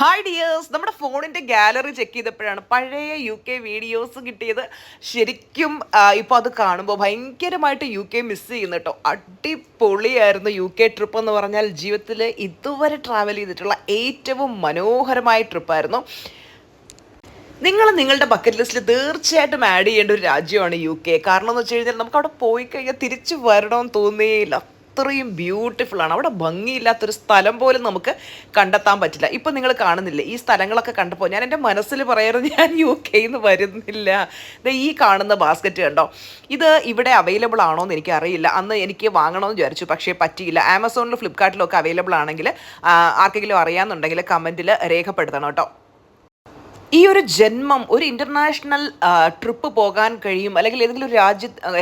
Hi dears, നമ്മുടെ ഫോണിൻ്റെ gallery check ചെയ്തപ്പോഴാണ് പഴയ UK വീഡിയോസ് കിട്ടിയത്. ശരിക്കും ഇപ്പോൾ അത് കാണുമ്പോൾ ഭയങ്കരമായിട്ട് UK മിസ് ചെയ്യുന്നു കേട്ടോ. അടിപൊളിയായിരുന്നു UK ട്രിപ്പ് എന്ന് പറഞ്ഞാൽ. ജീവിതത്തിൽ ഇതുവരെ ട്രാവൽ ചെയ്തിട്ടുള്ള ഏറ്റവും മനോഹരമായ ട്രിപ്പായിരുന്നു. നിങ്ങൾ നിങ്ങളുടെ ബക്കറ്റ് ലിസ്റ്റിൽ തീർച്ചയായിട്ടും ആഡ് ചെയ്യേണ്ട ഒരു രാജ്യമാണ് UK. കാരണം എന്ന് വെച്ച് കഴിഞ്ഞാൽ നമുക്ക് അവിടെ പോയി കഴിഞ്ഞാൽ തിരിച്ചു വരണമെന്ന് തോന്നിയില്ല. അത്രയും ബ്യൂട്ടിഫുൾ ആണ്. അവിടെ ഭംഗിയില്ലാത്തൊരു സ്ഥലം പോലും നമുക്ക് കണ്ടെത്താൻ പറ്റില്ല. ഇപ്പം നിങ്ങൾ കാണുന്നില്ലേ ഈ സ്ഥലങ്ങളൊക്കെ കണ്ടപ്പോൾ ഞാൻ എൻ്റെ മനസ്സിൽ പറയാറ് ഞാൻ UK നിന്ന് വരുന്നില്ല. ഈ കാണുന്ന ബാസ്ക്കറ്റ് കണ്ടോ, ഇത് ഇവിടെ അവൈലബിൾ ആണോ എന്ന് എനിക്കറിയില്ല. അന്ന് എനിക്ക് വാങ്ങണമെന്ന് വിചാരിച്ചു, പക്ഷേ പറ്റിയില്ല. ആമസോണിലും ഫ്ലിപ്കാർട്ടിലും ഒക്കെ അവൈലബിൾ ആണെങ്കിൽ ആർക്കെങ്കിലും അറിയാമെന്നുണ്ടെങ്കിൽ കമൻറ്റിൽ രേഖപ്പെടുത്തണം കേട്ടോ. ഈ ഒരു ജന്മം ഒരു ഇൻ്റർനാഷണൽ ട്രിപ്പ് പോകാൻ കഴിയും, അല്ലെങ്കിൽ ഏതെങ്കിലും ഒരു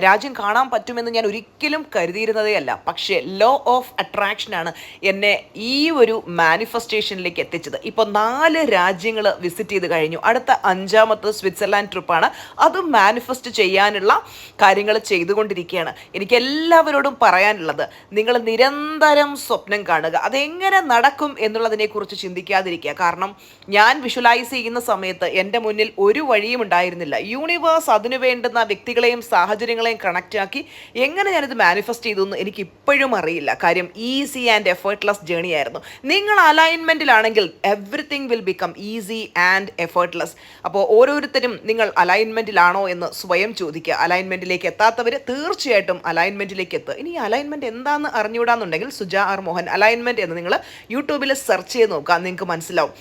രാജ്യം കാണാൻ പറ്റുമെന്ന് ഞാൻ ഒരിക്കലും കരുതിയിരുന്നതേ അല്ല. പക്ഷേ ലോ ഓഫ് അട്രാക്ഷനാണ് എന്നെ ഈ ഒരു മാനിഫെസ്റ്റേഷനിലേക്ക് എത്തിച്ചത്. ഇപ്പോൾ 4 രാജ്യങ്ങൾ വിസിറ്റ് ചെയ്ത് കഴിഞ്ഞു. അടുത്ത 5ാമത്തെ സ്വിറ്റ്സർലാൻഡ് ട്രിപ്പാണ്. അതും മാനിഫെസ്റ്റ് ചെയ്യാനുള്ള കാര്യങ്ങൾ ചെയ്തുകൊണ്ടിരിക്കുകയാണ്. എനിക്ക് എല്ലാവരോടും പറയാനുള്ളത്, നിങ്ങൾ നിരന്തരം സ്വപ്നം കാണുക. അതെങ്ങനെ നടക്കും എന്നുള്ളതിനെക്കുറിച്ച് ചിന്തിക്കാതിരിക്കുക. കാരണം ഞാൻ വിഷ്വലൈസ് ചെയ്യുന്ന സമയത്ത് എൻ്റെ മുന്നിൽ ഒരു വഴിയും ഉണ്ടായിരുന്നില്ല. യൂണിവേഴ്സ് അതിനു വേണ്ടുന്ന വ്യക്തികളെയും സാഹചര്യങ്ങളെയും കണക്റ്റ് ആക്കി എങ്ങനെ ഞാനിത് മാനിഫെസ്റ്റ് ചെയ്തു എന്ന് എനിക്ക് ഇപ്പോഴും അറിയില്ല. കാര്യം ഈസി ആൻഡ് എഫേർട്ട്ലെസ് ജേണി ആയിരുന്നു. നിങ്ങൾ അലൈൻമെൻറ്റിലാണെങ്കിൽ everything will become easy and effortless. അപ്പോൾ ഓരോരുത്തരും നിങ്ങൾ അലൈൻമെൻറ്റിലാണോ എന്ന് സ്വയം ചോദിക്കുക. അലൈൻമെൻറ്റിലേക്ക് എത്താത്തവർ തീർച്ചയായിട്ടും അലൈൻമെൻറ്റിലേക്ക് എത്തുക. ഇനി അലൈൻമെൻറ്റ് എന്താണെന്ന് അറിഞ്ഞുകൂടാന്നുണ്ടെങ്കിൽ സുജാ ആർ മോഹൻ അലൈൻമെൻറ്റ് എന്ന് നിങ്ങൾ യൂട്യൂബിൽ സെർച്ച് ചെയ്ത് നോക്കുക, നിങ്ങൾക്ക് മനസ്സിലാവും.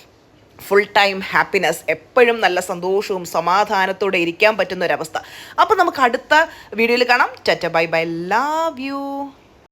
ഫുൾ ടൈം ഹാപ്പിനെസ്, എപ്പോഴും നല്ല സന്തോഷവും സമാധാനത്തോടെ ഇരിക്കാൻ പറ്റുന്ന ഒരവസ്ഥ. അപ്പോൾ നമുക്ക് അടുത്ത വീഡിയോയിൽ കാണാം. Tata bye bye, love you.